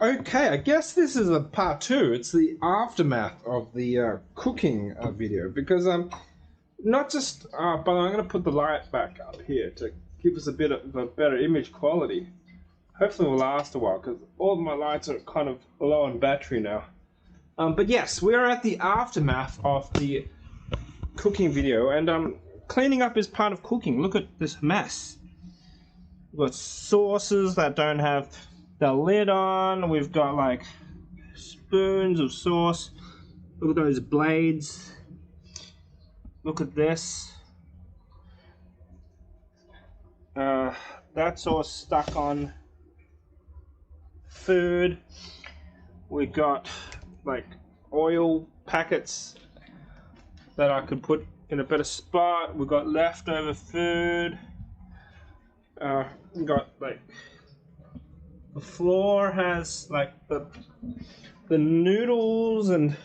Okay, I guess this is a part two. It's the aftermath of the cooking video because not just but I'm going to put the light back up here to give us a bit of a better image quality. Hopefully it will last a while because all of my lights are kind of low on battery now. But yes, we are at the aftermath of the cooking video, and cleaning up is part of cooking. Look at this mess. We've got sauces that don't have the lid on. We've got like spoons of sauce. Look at those blades. Look at this. That's all stuck on food. We got like oil packets that I could put in a better spot. We got leftover food. We got like the floor has like the noodles, and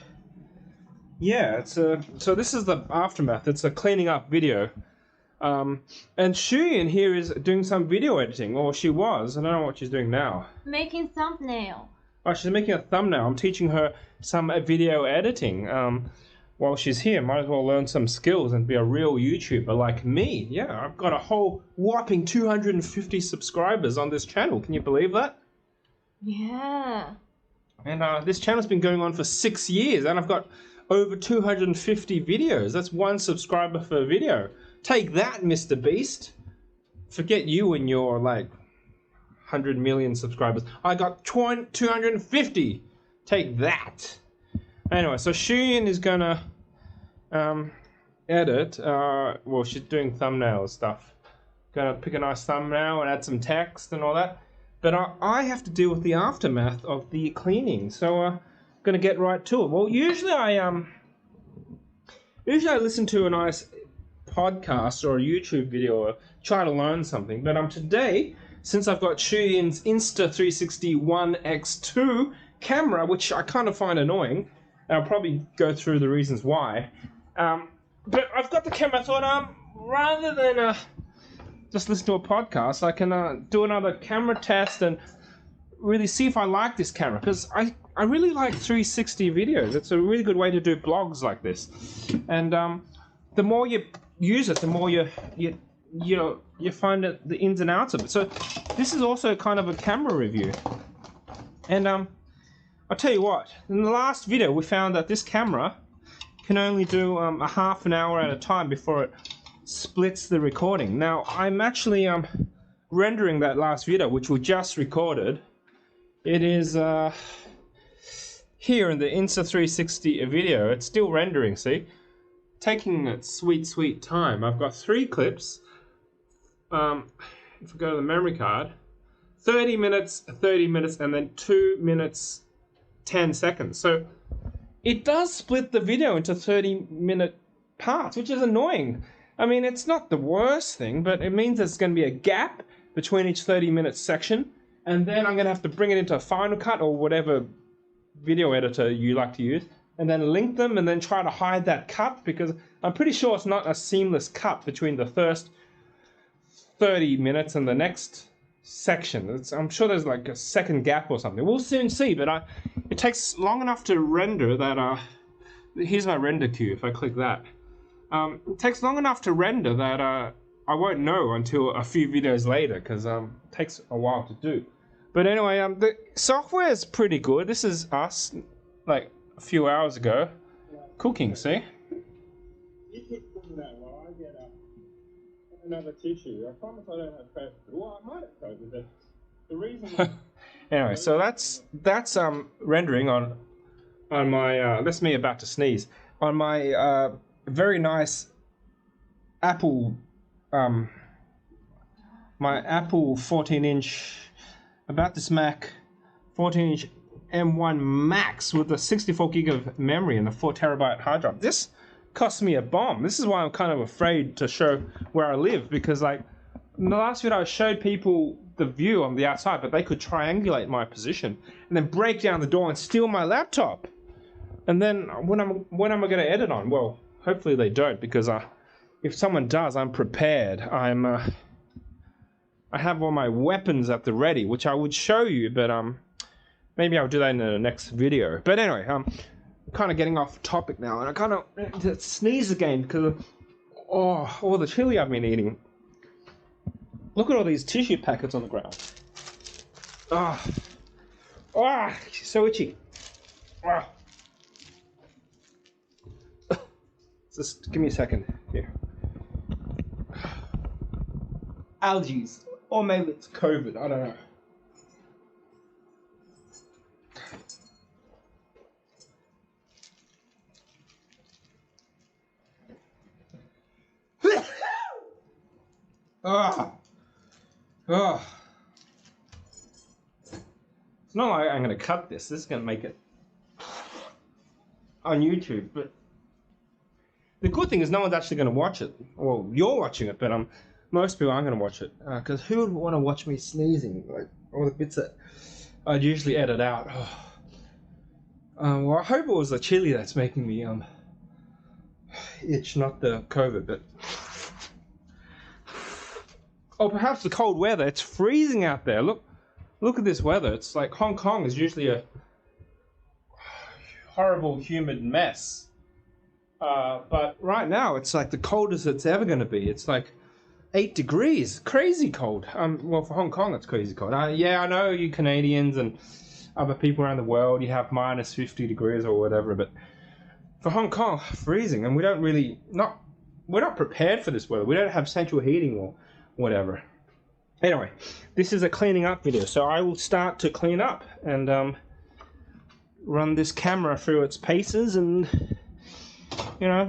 yeah, it's a so this is the aftermath. It's a cleaning up video. And Shuying here is doing some video editing, or she was. I don't know what she's doing now. Making thumbnail. Oh, she's making a thumbnail. I'm teaching her some video editing. While she's here, might as well learn some skills and be a real YouTuber like me. Yeah, I've got a whole whopping 250 subscribers on this channel. Can you believe that? Yeah. And this channel's been going on for 6 years, and I've got over 250 videos. That's one subscriber per video. Take that, Mr. Beast. Forget you and your like 100 million subscribers. I got 250. Take that. Anyway, so Shuying is gonna edit. Well, she's doing thumbnail stuff. Gonna pick a nice thumbnail and add some text and all that. But I have to deal with the aftermath of the cleaning. So gonna get right to it. Well, usually I listen to a nice podcast or a YouTube video or try to learn something. But today, since I've got Shuying's Insta360 One X2 camera, which I kind of find annoying, and I'll probably go through the reasons why. But I've got the camera. I thought rather than just listen to a podcast, I can do another camera test and really see if I like this camera, because I really like 360 videos. It's a really good way to do blogs like this, and the more you use it, the more you find the ins and outs of it. So this is also kind of a camera review, and I'll tell you what, in the last video we found that this camera can only do a half an hour at a time before it splits the recording. Now I'm actually rendering that last video, which we just recorded. It is here in the Insta360 video. It's still rendering, see? Taking its sweet time. I've got 3 clips. If we go to the memory card, 30 minutes, 30 minutes, and then 2 minutes 10 seconds. So it does split the video into 30-minute parts, which is annoying. I mean, it's not the worst thing, but it means there's going to be a gap between each 30-minute section, and then I'm going to have to bring it into a Final Cut or whatever video editor you like to use, and then link them and then try to hide that cut, because I'm pretty sure it's not a seamless cut between the first 30 minutes and the next section. I'm sure there's like a second gap or something. We'll soon see, but it takes long enough to render that here's my render queue. If I click that, it takes long enough to render that I won't know until a few videos later, because it takes a while to do. But anyway, the software is pretty good. This is us like a few hours ago cooking, see? You keep cooking that while I get another tissue. I promise I don't have COVID. Well, I might have COVID, but the reason... Anyway, so that's rendering on my... that's me about to sneeze. On my very nice Apple... my Apple 14-inch... about this Mac 14-inch M1 Max with a 64 gig of memory and a 4 terabyte hard drive. This cost me a bomb. This is why I'm kind of afraid to show where I live, because like in the last video I showed people the view on the outside, but they could triangulate my position and then break down the door and steal my laptop. And then when am I going to edit on? Well, hopefully they don't, because if someone does, I'm prepared. I have all my weapons at the ready, which I would show you, but Maybe I'll do that in the next video. But anyway, I'm kind of getting off topic now, and I kind of sneeze again because of all the chili I've been eating. Look at all these tissue packets on the ground. So itchy. Just give me a second here. Allergies, or maybe it's COVID. I don't know. It's not like I'm going to cut this. This is going to make it on YouTube. But the good thing is no one's actually going to watch it. Well, you're watching it, but most people aren't going to watch it. Because who would want to watch me sneezing? Like all the bits that I'd usually edit out. Well, I hope it was the chili that's making me itch, not the COVID. But perhaps the cold weather. It's freezing out there. Look at this weather. It's like Hong Kong is usually a horrible, humid mess. But right now, it's like the coldest it's ever going to be. It's like 8 degrees. Crazy cold. Well, for Hong Kong, it's crazy cold. Yeah, I know you Canadians and other people around the world, you have minus 50 degrees or whatever. But for Hong Kong, freezing. And we're not prepared for this weather. We don't have central heating or whatever. Anyway, this is a cleaning up video, so I will start to clean up and run this camera through its paces and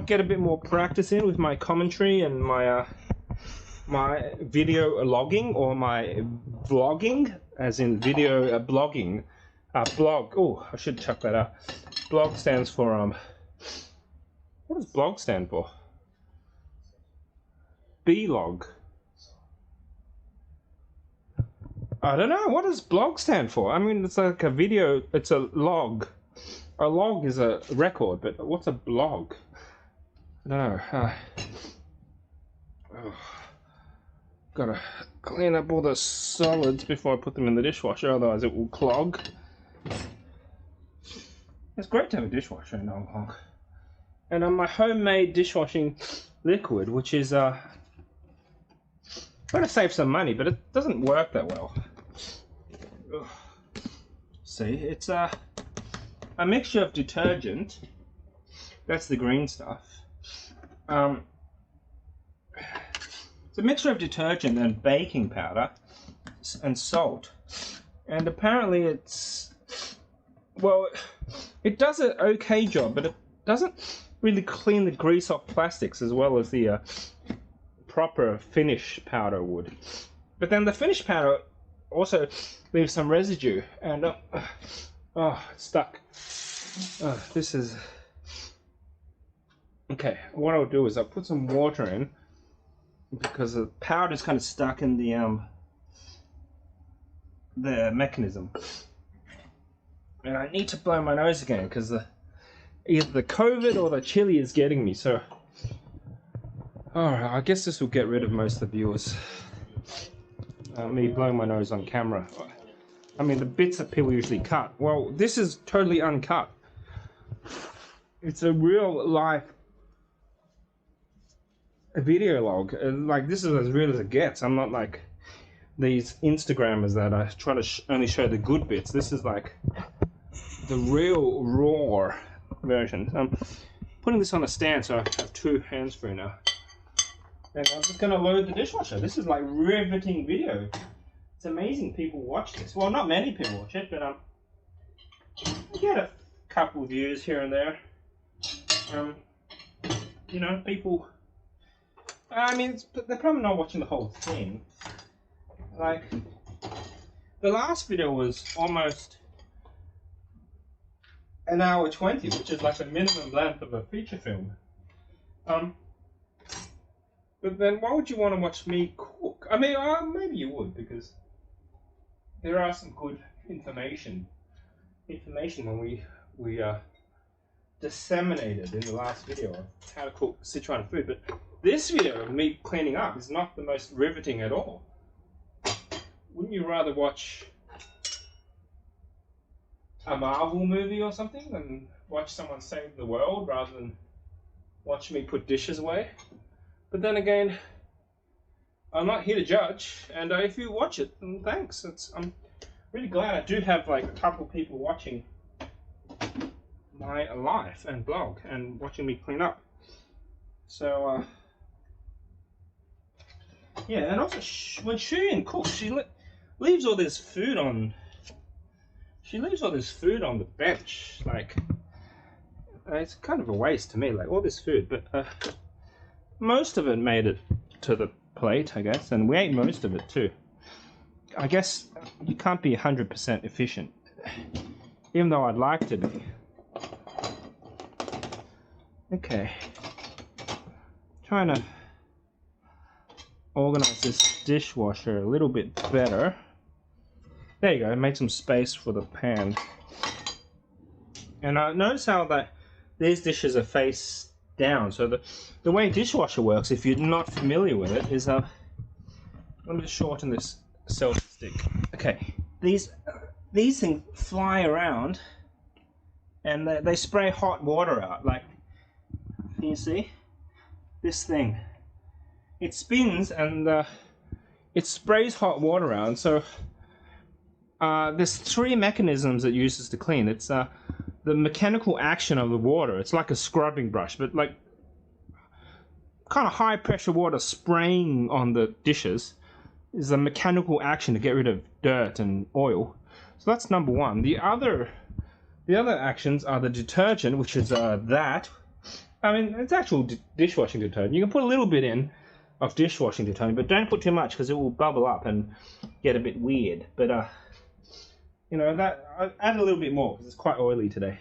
get a bit more practice in with my commentary and my my video logging, or my vlogging, as in video blogging. Blog. Oh, I should chuck that out. Blog stands for what does blog stand for? B-log. I don't know. What does blog stand for? I mean, it's like a video. It's a log. A log is a record, but what's a blog? I don't know. Gotta clean up all the solids before I put them in the dishwasher, otherwise it will clog. It's great to have a dishwasher in Hong Kong. And my homemade dishwashing liquid, which is going to save some money, but it doesn't work that well. See, it's a mixture of detergent. That's the green stuff. It's a mixture of detergent and baking powder and salt. And apparently it does an okay job, but it doesn't really clean the grease off plastics as well as the proper finish powder would. But then the finish powder also leaves some residue, and it's stuck. This is okay. What I'll do is I'll put some water in, because the powder is kind of stuck in the mechanism, and I need to blow my nose again because either the COVID or the chili is getting me. So alright, I guess this will get rid of most of the viewers. Me blowing my nose on camera. I mean, the bits that people usually cut. Well, this is totally uncut. It's a real life video log. Like, this is as real as it gets. I'm not like these Instagrammers that I try to only show the good bits. This is like the real raw version. I'm putting this on a stand, so I have 2 hands free now. And I'm just going to load the dishwasher. This is like riveting video. It's amazing people watch this. Well, not many people watch it, but you get a couple of views here and there. People. I mean, they're probably not watching the whole thing. Like, the last video was almost an hour 20, which is like the minimum length of a feature film. But then why would you want to watch me cook? I mean, maybe you would, because there are some good information when we disseminated in the last video of how to cook Sichuan food. But this video of me cleaning up is not the most riveting at all. Wouldn't you rather watch a Marvel movie or something and watch someone save the world rather than watch me put dishes away. But then again, I'm not here to judge, and if you watch it, then thanks. I'm really glad I do have like a couple of people watching my life and blog and watching me clean up. So yeah, and also when Shuying cooks, she leaves all this food on. She leaves all this food on the bench. Like it's kind of a waste to me. Like all this food, but most of it made it to the plate, I guess, and we ate most of it too. I guess you can't be 100% efficient, even though I'd like to be. Okay, trying to organize this dishwasher a little bit better. There you go, make some space for the pan. And notice how that these dishes are face down. So the way dishwasher works, if you're not familiar with it, is let me just shorten this selfie stick. Okay, these things fly around, and they spray hot water out. Like, can you see this thing? It spins and it sprays hot water out. So there's three mechanisms it uses to clean. It's the mechanical action of the water. It's like a scrubbing brush, but like kind of high pressure water spraying on the dishes is the mechanical action to get rid of dirt and oil. So that's number one. The other actions are the detergent, which is that. I mean, it's actual dishwashing detergent. You can put a little bit in of dishwashing detergent, but don't put too much because it will bubble up and get a bit weird. But you know, that I add a little bit more because it's quite oily today.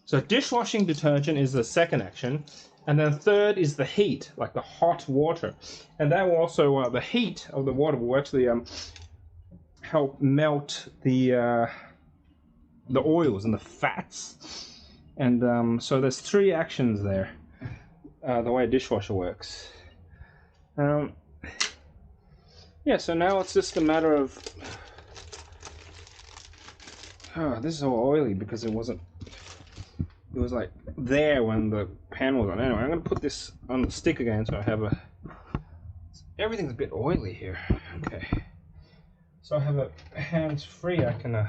So dishwashing detergent is the second action, and then third is the heat, like the hot water, and that will also the heat of the water will actually help melt the oils and the fats. And so there's three actions there, the way a dishwasher works. Yeah, so now it's just a matter of... Oh, this is all oily because it was like there when the pan was on. Anyway, I'm going to put this on the stick again so I have a... Everything's a bit oily here. Okay. So I have a hands-free, I can kind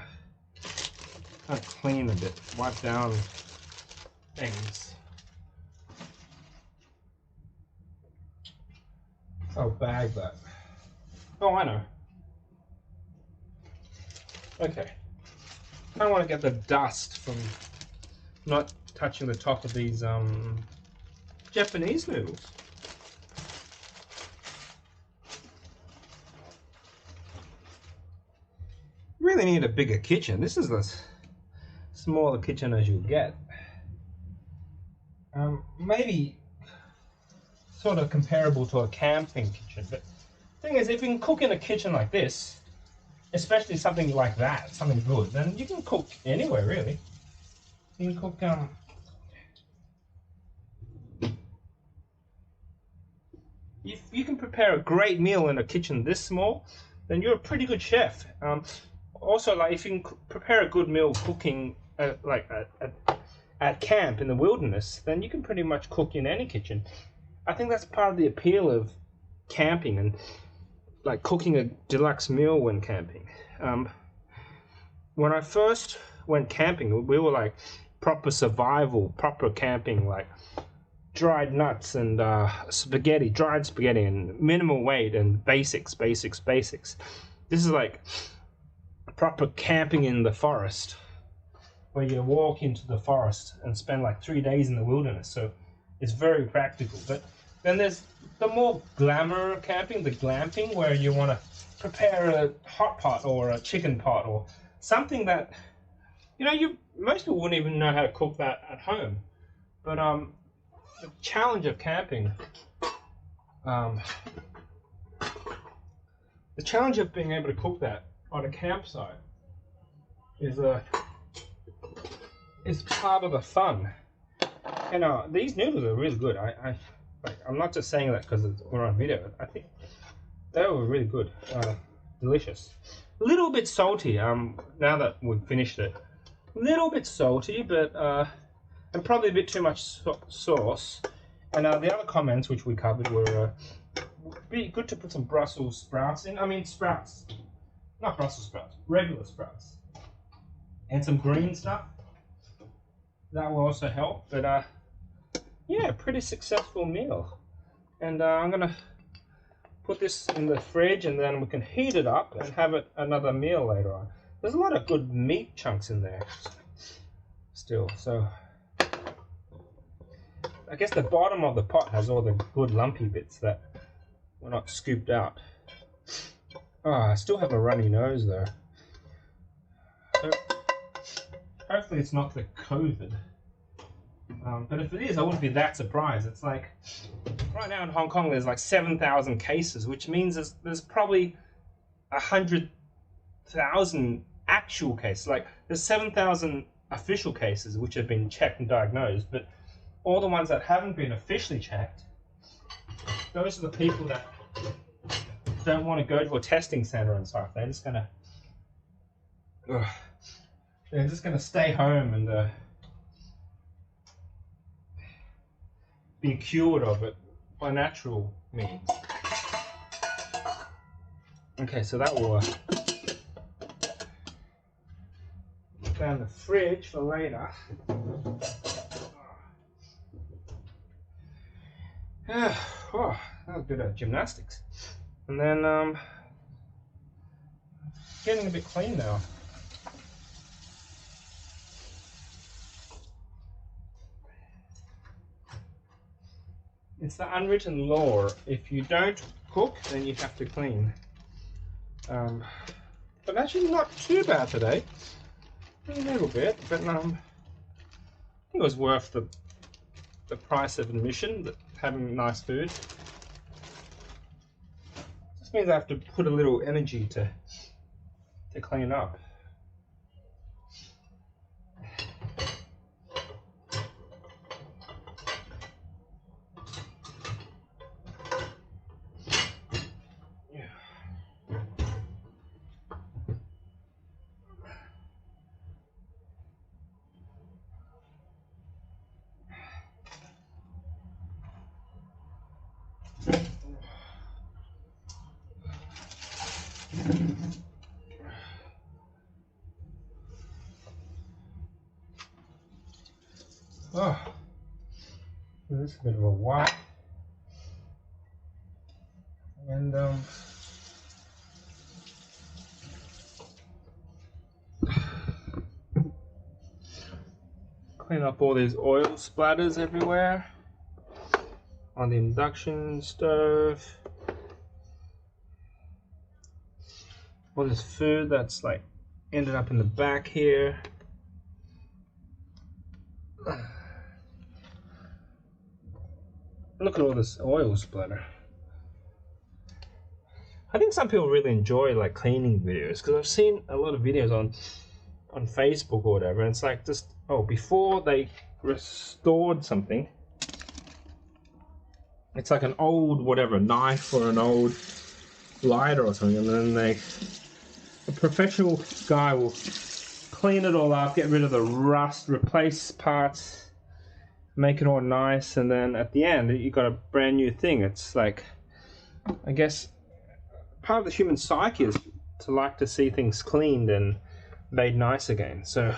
of clean a bit, wipe down things. I'll bag that. Oh, I know. Okay. I don't want to get the dust from not touching the top of these Japanese noodles. Really need a bigger kitchen. This is the smaller kitchen as you'll get. Maybe sort of comparable to a camping kitchen, but the thing is, if you can cook in a kitchen like this, especially something like that, something good, then you can cook anywhere really. You can cook if you can prepare a great meal in a kitchen this small, then you're a pretty good chef. Also, like if you can prepare a good meal cooking at camp in the wilderness, then you can pretty much cook in any kitchen. I think that's part of the appeal of camping and like cooking a deluxe meal when camping. When I first went camping, we were like proper survival, proper camping, like dried nuts and spaghetti, dried spaghetti and minimal weight and basics. This is like proper camping in the forest, where you walk into the forest and spend like 3 days in the wilderness. So it's very practical. But then there's the more glamour camping, the glamping, where you want to prepare a hot pot or a chicken pot or something that, you know, most people wouldn't even know how to cook that at home. But the challenge of camping, the challenge of being able to cook that on a campsite is part of the fun. And these noodles are really good. I'm not just saying that because we're on video. I think they were really good, delicious. A little bit salty. Now that we've finished it, A little bit salty, but and probably a bit too much sauce. And the other comments which we covered were be good to put some Brussels sprouts in. I mean sprouts, not Brussels sprouts, regular sprouts, and some green stuff. That will also help. But yeah, pretty successful meal. And I'm gonna put this in the fridge, and then we can heat it up and have it another meal later on. There's a lot of good meat chunks in there still, so I guess the bottom of the pot has all the good lumpy bits that were not scooped out. Oh, I still have a runny nose though. So hopefully it's not the COVID. But if it is, I wouldn't be that surprised. It's like, right now in Hong Kong there's like 7,000 cases, which means there's probably 100,000 actual cases. Like there's 7,000 official cases which have been checked and diagnosed, but all the ones that haven't been officially checked, those are the people that don't want to go to a testing center and stuff. They're just gonna stay home and be cured of it by natural means. Okay, so that will put down the fridge for later. Oh, that was a bit of gymnastics. And then getting a bit clean now. It's the unwritten law. If you don't cook, then you have to clean. But actually not too bad today. A little bit, but I think it was worth the price of admission, having nice food. Just means I have to put a little energy to clean up. Oh, this is a bit of a wipe, and clean up all these oil splatters everywhere on the induction stove. All this food that's like ended up in the back here. Look at all this oil splatter. I think some people really enjoy like cleaning videos, because I've seen a lot of videos on Facebook or whatever, and it's like just, oh, before they restored something, it's like an old whatever knife or an old lighter or something, and then a professional guy will clean it all up, get rid of the rust, replace parts, make it all nice, and then at the end you got a brand new thing. It's like, I guess part of the human psyche is to like to see things cleaned and made nice again. So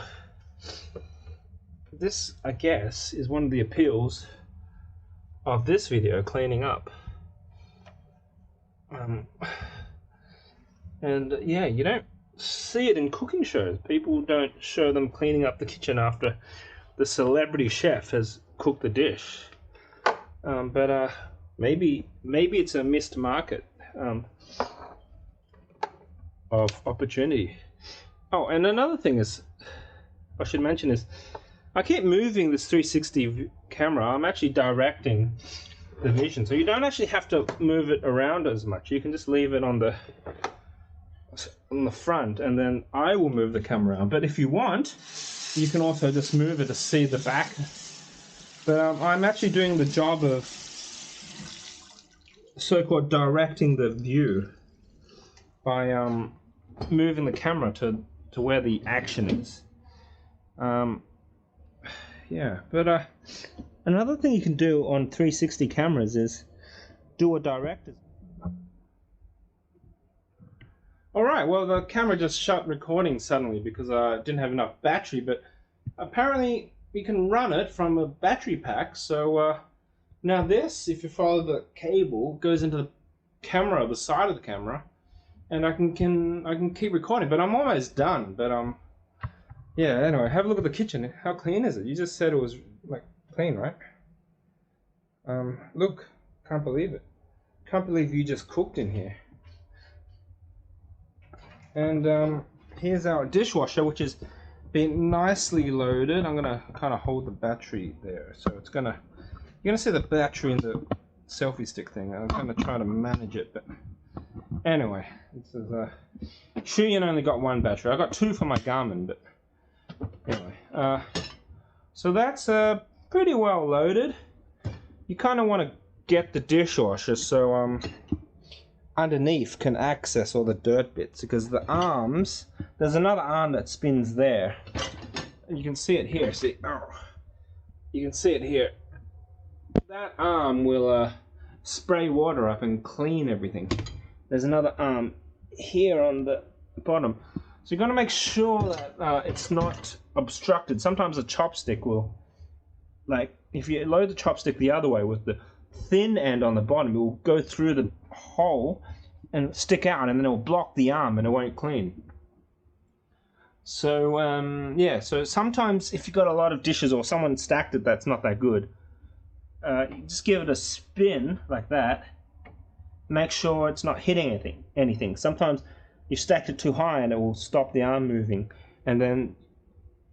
this, I guess, is one of the appeals of this video, cleaning up. And yeah, you don't see it in cooking shows. People don't show them cleaning up the kitchen after the celebrity chef has cooked the dish. But maybe it's a missed market of opportunity. Oh, and another thing is, I should mention is, I keep moving this 360 camera. I'm actually directing the vision, so you don't actually have to move it around as much. You can just leave it on the front, and then I will move the camera around. But if you want, you can also just move it to see the back. But I'm actually doing the job of so-called directing the view by moving the camera to where the action is. Yeah, but another thing you can do on 360 cameras is do a director's. Alright, well the camera just shut recording suddenly because I didn't have enough battery, but apparently we can run it from a battery pack. So now this, if you follow the cable, goes into the camera, the side of the camera, and I can keep recording. But I'm almost done. But yeah. Anyway, have a look at the kitchen. How clean is it? You just said it was like clean, right? Look, can't believe it. Can't believe you just cooked in here. And here's our dishwasher, which has been nicely loaded. I'm gonna kind of hold the battery there, so it's gonna. You're gonna see the battery in the selfie stick thing. I'm gonna try to manage it, but anyway, this is Shuying only got one battery. I got two for my Garmin, but anyway. So that's pretty well loaded. You kind of want to get the dishwasher so underneath can access all the dirt bits, because the arms, there's another arm that spins there. You can see it here. See, oh, you can see it here. That arm will spray water up and clean everything. There's another arm here on the bottom. So you're going to make sure that it's not obstructed. Sometimes a chopstick will, like, if you load the chopstick the other way with the thin end on the bottom, it will go through the hole and stick out, and then it will block the arm and it won't clean. So yeah, so sometimes if you've got a lot of dishes or someone stacked it that's not that good, you just give it a spin like that. Make sure it's not hitting anything. Sometimes you stacked it too high and it will stop the arm moving, and then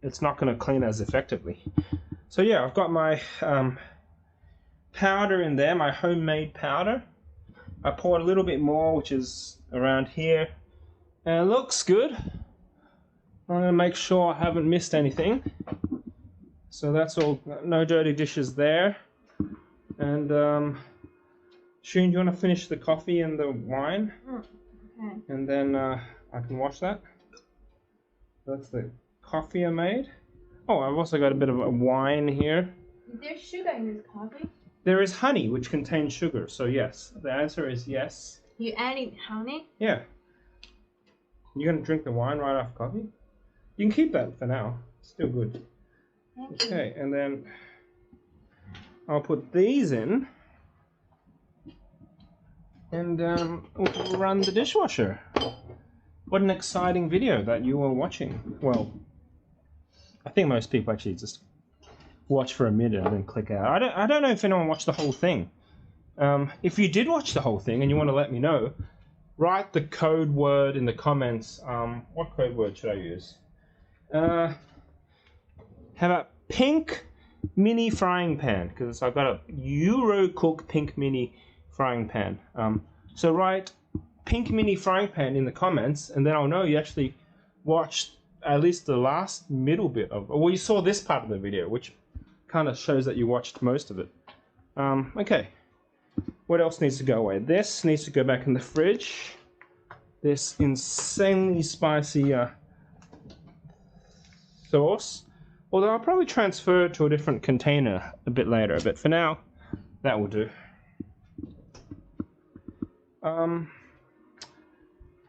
it's not going to clean as effectively. So yeah, I've got my powder in there, my homemade powder. I poured a little bit more, which is around here, and it looks good. I'm going to make sure I haven't missed anything. So that's all, no dirty dishes there. And Shuying, do you want to finish the coffee and the wine? Okay. And then I can wash that. That's the coffee I made. Oh, I've also got a bit of a wine here. Is there sugar in this coffee? There is honey, which contains sugar, so yes. The answer is yes. You added honey? Yeah. You're going to drink the wine right after coffee? You can keep that for now. It's still good. Thank you. Okay, and then I'll put these in. And we'll run the dishwasher. What an exciting video that you are watching. Well, I think most people actually just watch for a minute and then click out. I don't know if anyone watched the whole thing. If you did watch the whole thing and you want to let me know, write the code word in the comments. What code word should I use? How about pink mini frying pan? Because I've got a Eurocook pink mini frying pan. So write pink mini frying pan in the comments, and then I'll know you actually watched at least the last middle bit of, well, you saw this part of the video, which kind of shows that you watched most of it. Okay, what else needs to go away? This needs to go back in the fridge. This insanely spicy sauce, although I'll probably transfer it to a different container a bit later, but for now that will do.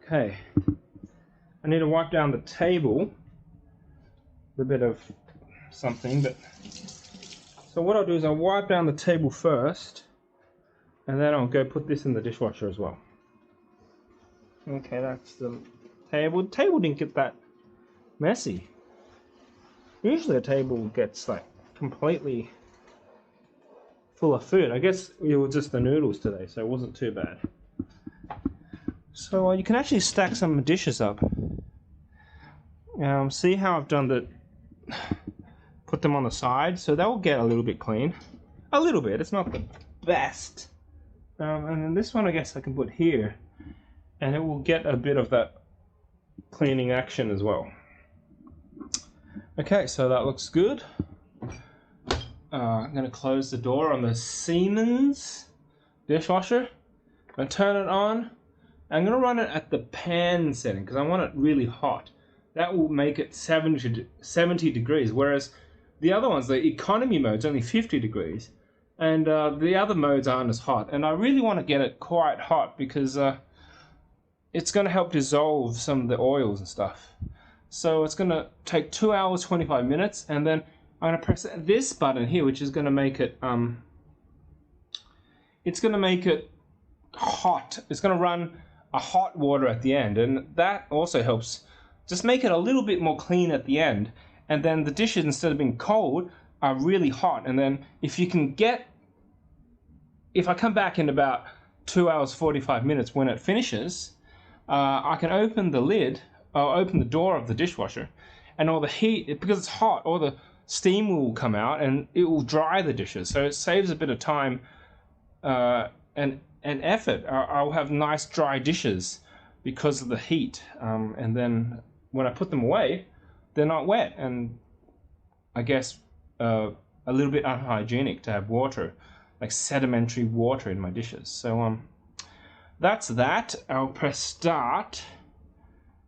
Okay, I need to wipe down the table with a bit of something, but so what I'll do is I'll wipe down the table first, and then I'll go put this in the dishwasher as well. Okay, that's the table. The table didn't get that messy. Usually a table gets like completely full of food. I guess it was just the noodles today, so it wasn't too bad. So you can actually stack some dishes up. See how I've done the, put them on the side, so they'll get a little bit clean. A little bit, it's not the best. And then this one I guess I can put here, and it will get a bit of that cleaning action as well. Okay, so that looks good. I'm going to close the door on the Siemens dishwasher. I'm going to turn it on. I'm going to run it at the pan setting because I want it really hot. that will make it 70 degrees, whereas the other ones, the economy mode's only 50 degrees, and the other modes aren't as hot. And I really want to get it quite hot because it's going to help dissolve some of the oils and stuff. So it's going to take 2 hours 25 minutes, and then I'm going to press this button here, which is going to make it it's going to make it hot. It's going to run a hot water at the end, and that also helps just make it a little bit more clean at the end. And then the dishes, instead of being cold, are really hot. And then if I come back in about 2 hours 45 minutes when it finishes, I can open the lid, or open the door of the dishwasher, and all the heat, because it's hot, all the steam will come out and it will dry the dishes. So it saves a bit of time and effort. I'll have nice dry dishes because of the heat, and then when I put them away, they're not wet, and I guess a little bit unhygienic to have water, like sedimentary water in my dishes. So that's that. I'll press start,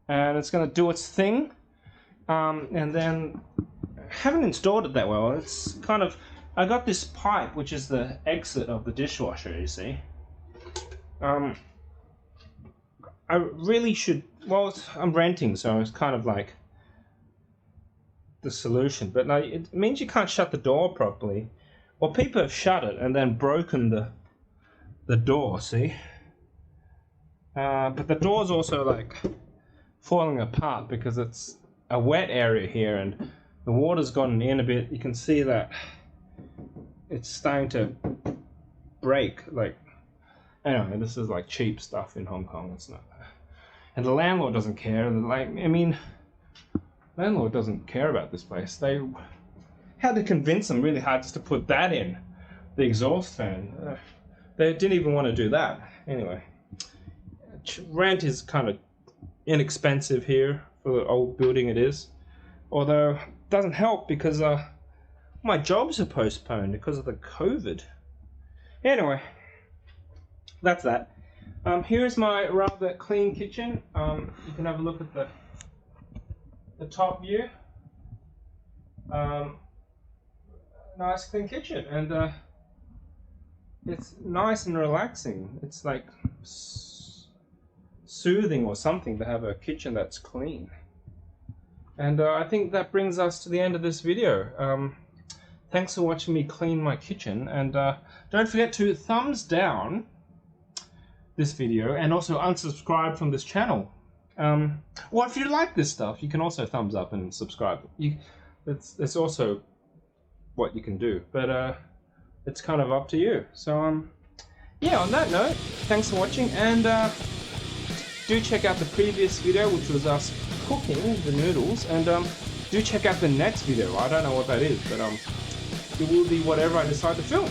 and it's going to do its thing, and then I haven't installed it that well. It's kind of, I got this pipe, which is the exit of the dishwasher, you see. I really should, well, I'm renting, so it's kind of like the solution, but no, it means you can't shut the door properly. Well, people have shut it and then broken the door, see? But the door's also like falling apart because it's a wet area here and the water's gotten in a bit. You can see that it's starting to break. Like, anyway, this is like cheap stuff in Hong Kong. It's not, and the landlord doesn't care. Landlord doesn't care about this place. They had to convince them really hard just to put that in, the exhaust fan. They didn't even want to do that. Anyway, rent is kind of inexpensive here for the old building it is. Although it doesn't help because my jobs are postponed because of the COVID. Anyway, that's that. Here's my rather clean kitchen. You can have a look at the top view. Nice clean kitchen, and it's nice and relaxing. It's like soothing or something to have a kitchen that's clean. And I think that brings us to the end of this video. Thanks for watching me clean my kitchen, and don't forget to thumbs down this video and also unsubscribe from this channel. Well, if you like this stuff, you can also thumbs up and subscribe. It's also what you can do, but it's kind of up to you. So yeah, on that note, thanks for watching, and do check out the previous video, which was us cooking the noodles, and do check out the next video. I don't know what that is, but it will be whatever I decide to film.